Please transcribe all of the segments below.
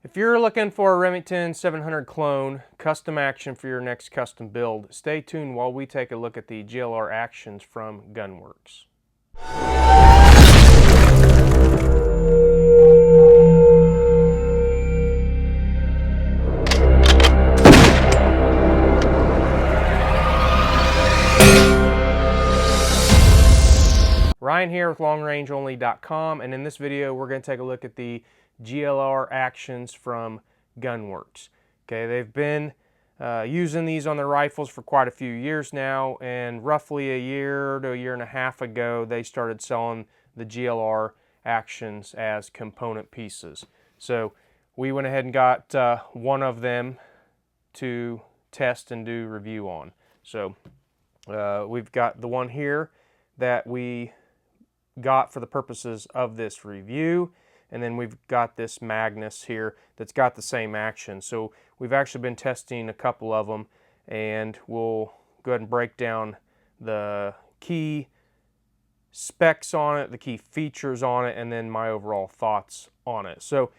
If you're looking for a Remington 700 clone custom action for your next custom build, stay tuned while we take a look at the GLR actions from Gunwerks. Ryan here with LongRangeOnly.com, and in this video we're going to take a look at the GLR actions from Gunwerks. Okay, they've been using these on their rifles for quite a few years now, and roughly a year to a year and a half ago they started selling the GLR actions as component pieces. So we went ahead and got one of them to test and do review on. So we've got the one here that we got for the purposes of this review, and then we've got this Magnus here that's got the same action. So we've actually been testing a couple of them, and we'll go ahead and break down the key specs on it, the key features on it, and then my overall thoughts on it. So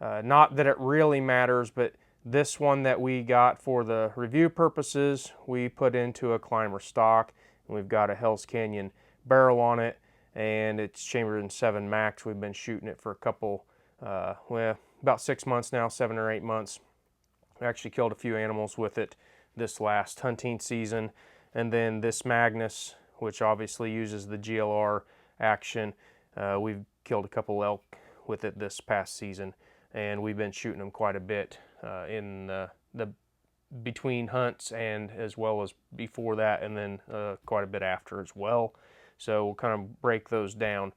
not that it really matters, but this one that we got for the review purposes, we put into a climber stock, and we've got a Hell's Canyon barrel on it, and it's chambered in 7 max. We've been shooting it for a couple, well, about 6 months now, 7 or 8 months. We actually killed a few animals with it this last hunting season. And then this Magnus, which obviously uses the GLR action, we've killed a couple elk with it this past season, and we've been shooting them quite a bit in the between hunts, and as well as before that, and then quite a bit after as well. So we'll kind of break those down.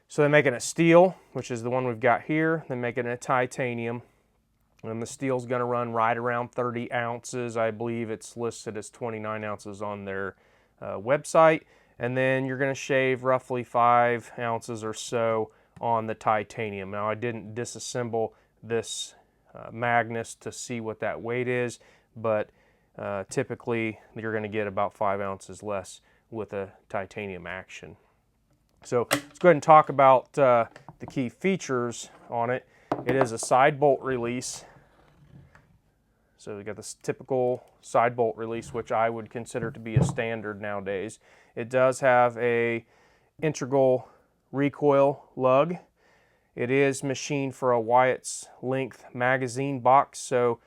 So they make it a steel, which is the one we've got here. They make it a titanium, and the steel's going to run right around 30 ounces. I believe it's listed as 29 ounces on their website. And then you're going to shave roughly 5 ounces or so on the titanium. Now I didn't disassemble this Magnus to see what that weight is, but typically you're going to get about 5 ounces less with a titanium action. So let's go ahead and talk about the key features on it. It is a side bolt release. So we got this typical side bolt release, which I would consider to be a standard nowadays. It does have a integral recoil lug. It is machined for a Wyatt's length magazine box, so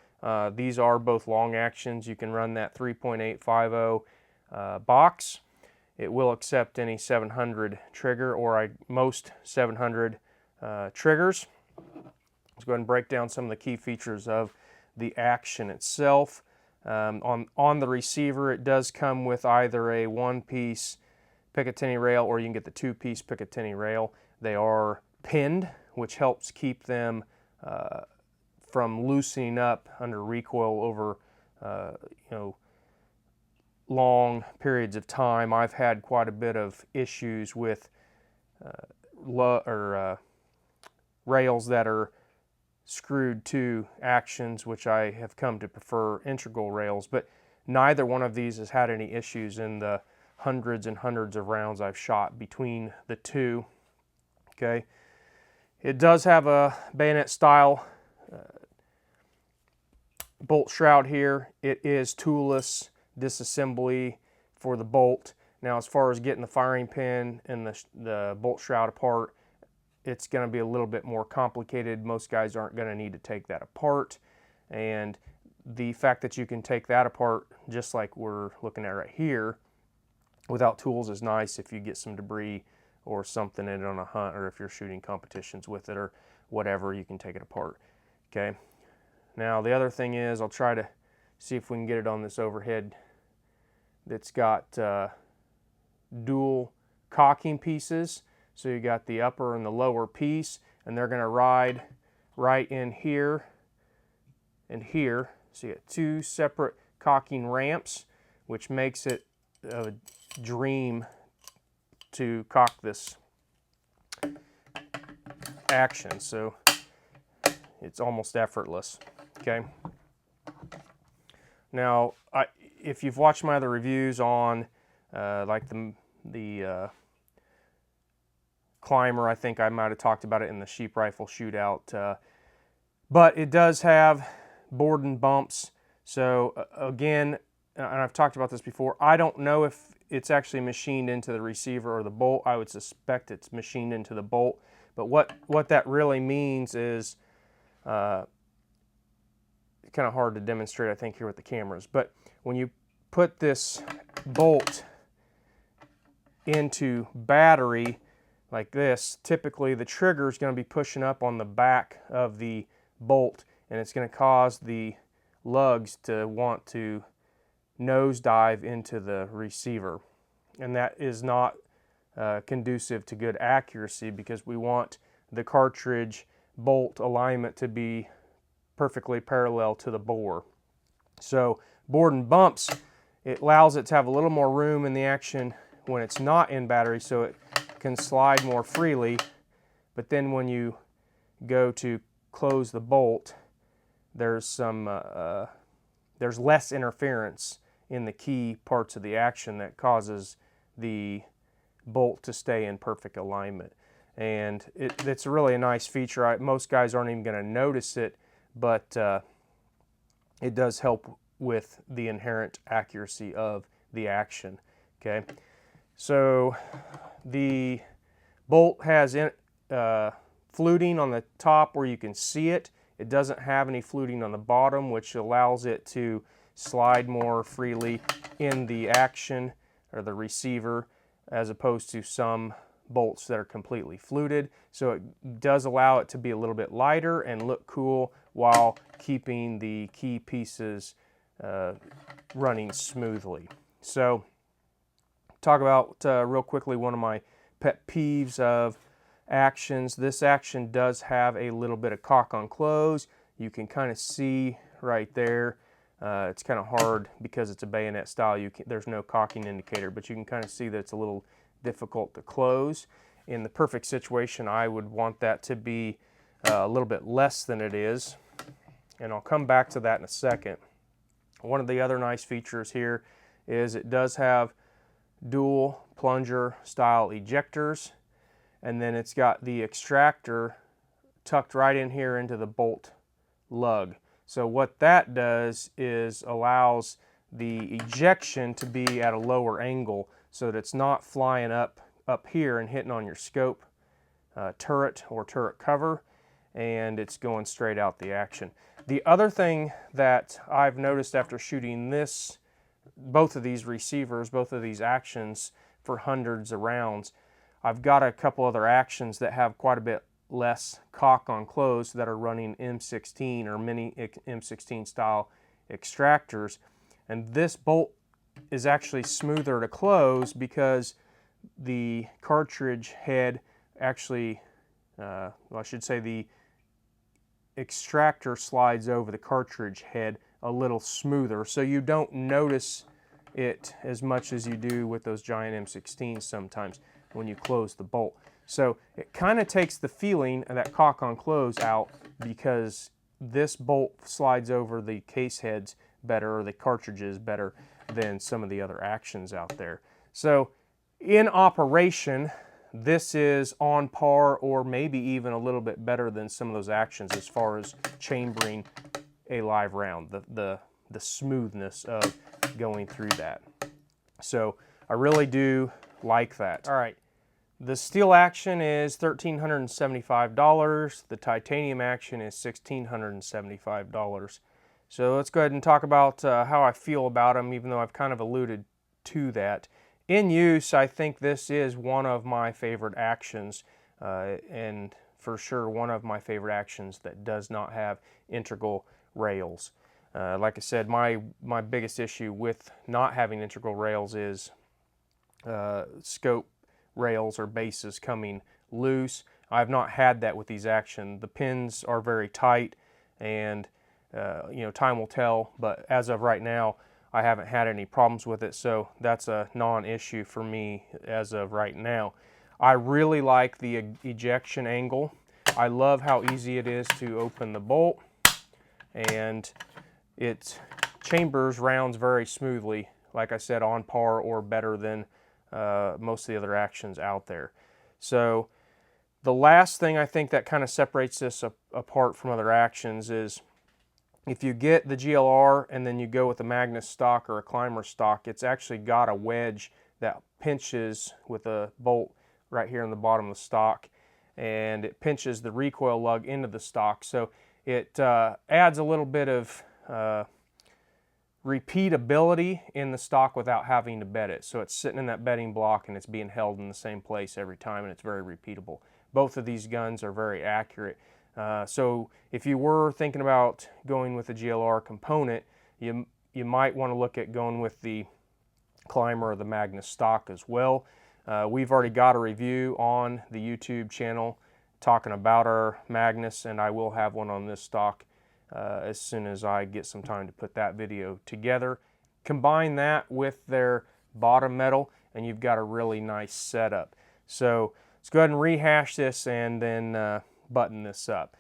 these are both long actions. You can run that 3.850 box. It will accept any 700 trigger, or most 700 triggers. Let's go ahead and break down some of the key features of the action itself. On the receiver, it does come with either a 1-piece Picatinny rail, or you can get the 2-piece Picatinny rail. They are pinned, which helps keep them from loosening up under recoil over long periods of time. I've had quite a bit of issues with rails that are screwed to actions, which I have come to prefer integral rails, but neither one of these has had any issues in the hundreds and hundreds of rounds I've shot between the two. Okay, it does have a bayonet style bolt shroud here. It is toolless disassembly for the bolt. Now, as far as getting the firing pin and the bolt shroud apart, it's going to be a little bit more complicated. Most guys aren't going to need to take that apart, and the fact that you can take that apart just like we're looking at right here without tools is nice if you get some debris or something in it on a hunt, or if you're shooting competitions with it or whatever, you can take it apart. Okay, now the other thing is, I'll try to see if we can get it on this overhead that's got dual cocking pieces. So you got the upper and the lower piece, and they're going to ride right in here and here. So you got 2 separate cocking ramps, which makes it a dream to cock this action. So it's almost effortless. Okay. Now, if you've watched my other reviews on like the climber, I think I might have talked about it in the sheep rifle shootout. but it does have Borden bumps. So again, and I've talked about this before, I don't know if it's actually machined into the receiver or the bolt. I would suspect it's machined into the bolt, but what that really means is kind of hard to demonstrate, I think, here with the cameras. But when you put this bolt into battery like this, typically the trigger is going to be pushing up on the back of the bolt, and it's going to cause the lugs to want to nosedive into the receiver, and that is not conducive to good accuracy, because we want the cartridge bolt alignment to be perfectly parallel to the bore. So Borden bumps, it allows it to have a little more room in the action when it's not in battery, so it can slide more freely. But then when you go to close the bolt, there's less interference in the key parts of the action that causes the bolt to stay in perfect alignment. And it's really a nice feature. Most guys aren't even going to notice it, but it does help with the inherent accuracy of the action. Okay, so the bolt has fluting on the top where you can see it. It doesn't have any fluting on the bottom, which allows it to slide more freely in the action or the receiver, as opposed to some bolts that are completely fluted. So it does allow it to be a little bit lighter and look cool while keeping the key pieces running smoothly. So talk about real quickly one of my pet peeves of actions. This action does have a little bit of cock on close. You can kind of see right there. It's kind of hard because it's a bayonet style. There's no cocking indicator, but you can kind of see that it's a little difficult to close. In the perfect situation, I would want that to be a little bit less than it is, and I'll come back to that in a second. One of the other nice features here is it does have dual plunger style ejectors, and then it's got the extractor tucked right in here into the bolt lug. So what that does is allows the ejection to be at a lower angle, so that it's not flying up here and hitting on your scope turret or turret cover, and it's going straight out the action. The other thing that I've noticed after shooting both of these receivers, both of these actions for hundreds of rounds, I've got a couple other actions that have quite a bit less cock on close that are running M16 or mini M16 style extractors, and this bolt is actually smoother to close because the cartridge head actually, well, I should say the extractor slides over the cartridge head a little smoother, so you don't notice it as much as you do with those giant M16s sometimes when you close the bolt. So it kind of takes the feeling of that cock on close out, because this bolt slides over the case heads better, or the cartridges better, than some of the other actions out there. So in operation, this is on par or maybe even a little bit better than some of those actions as far as chambering a live round, the smoothness of going through that. So I really do like that. All right, the steel action is $1,375. The titanium action is $1,675. So let's go ahead and talk about how I feel about them, even though I've kind of alluded to that. In use, I think this is one of my favorite actions, and for sure one of my favorite actions that does not have integral rails. Like I said, my biggest issue with not having integral rails is scope rails or bases coming loose. I've not had that with these action. The pins are very tight, and time will tell, but as of right now, I haven't had any problems with it, so that's a non-issue for me as of right now. I really like the ejection angle. I love how easy it is to open the bolt, and it chambers rounds very smoothly, like I said, on par or better than most of the other actions out there. So The last thing I think that kind of separates this apart from other actions is if you get the GLR and then you go with a Magnus stock or a Climber stock, it's actually got a wedge that pinches with a bolt right here in the bottom of the stock, and it pinches the recoil lug into the stock. So it adds a little bit of repeatability in the stock without having to bed it. So it's sitting in that bedding block and it's being held in the same place every time, and it's very repeatable. Both of these guns are very accurate. So if you were thinking about going with a GLR component, you might want to look at going with the Climber or the Magnus stock as well. We've already got a review on the YouTube channel talking about our Magnus, and I will have one on this stock as soon as I get some time to put that video together. Combine that with their bottom metal and you've got a really nice setup. So let's go ahead and rehash this and then button this up.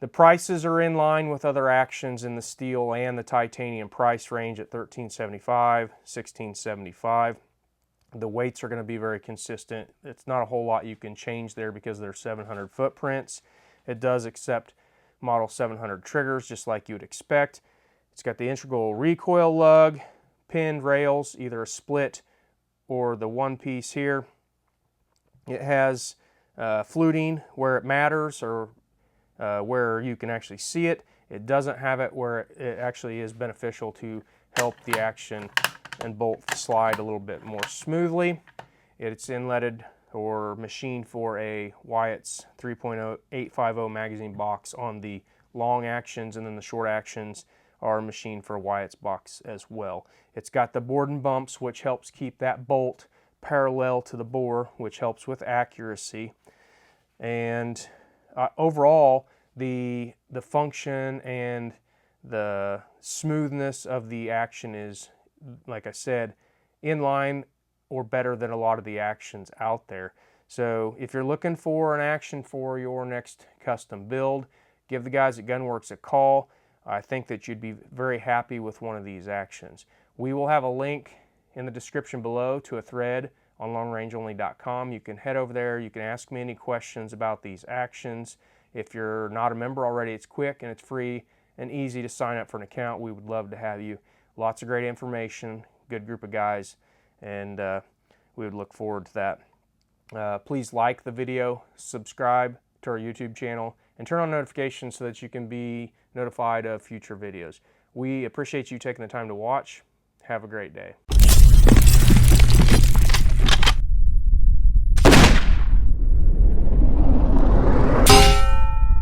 The prices are in line with other actions in the steel and the titanium price range at $1375, $1675. The weights are going to be very consistent. It's not a whole lot you can change there because they're 700 footprints. It does accept Model 700 triggers just like you would expect. It's got the integral recoil lug, pinned rails, either a split or the one piece here. It has fluting where it matters or where you can actually see it. It doesn't have it where it actually is beneficial to help the action and bolt slide a little bit more smoothly. It's inletted or machined for a Wyatt's 3.850 magazine box on the long actions, and then the short actions are machined for a Wyatt's box as well. It's got the board and bumps, which helps keep that bolt parallel to the bore, which helps with accuracy. And overall, the function and the smoothness of the action is, like I said, in line or better than a lot of the actions out there. So if you're looking for an action for your next custom build, give the guys at Gunwerks a call. I think that you'd be very happy with one of these actions. We will have a link in the description below to a thread on longrangeonly.com. You can head over there. You can ask me any questions about these actions. If you're not a member already, it's quick and it's free and easy to sign up for an account. We would love to have you. Lots of great information, good group of guys, and we would look forward to that. Please like the video, subscribe to our YouTube channel, and turn on notifications so that you can be notified of future videos. We appreciate you taking the time to watch. Have a great day.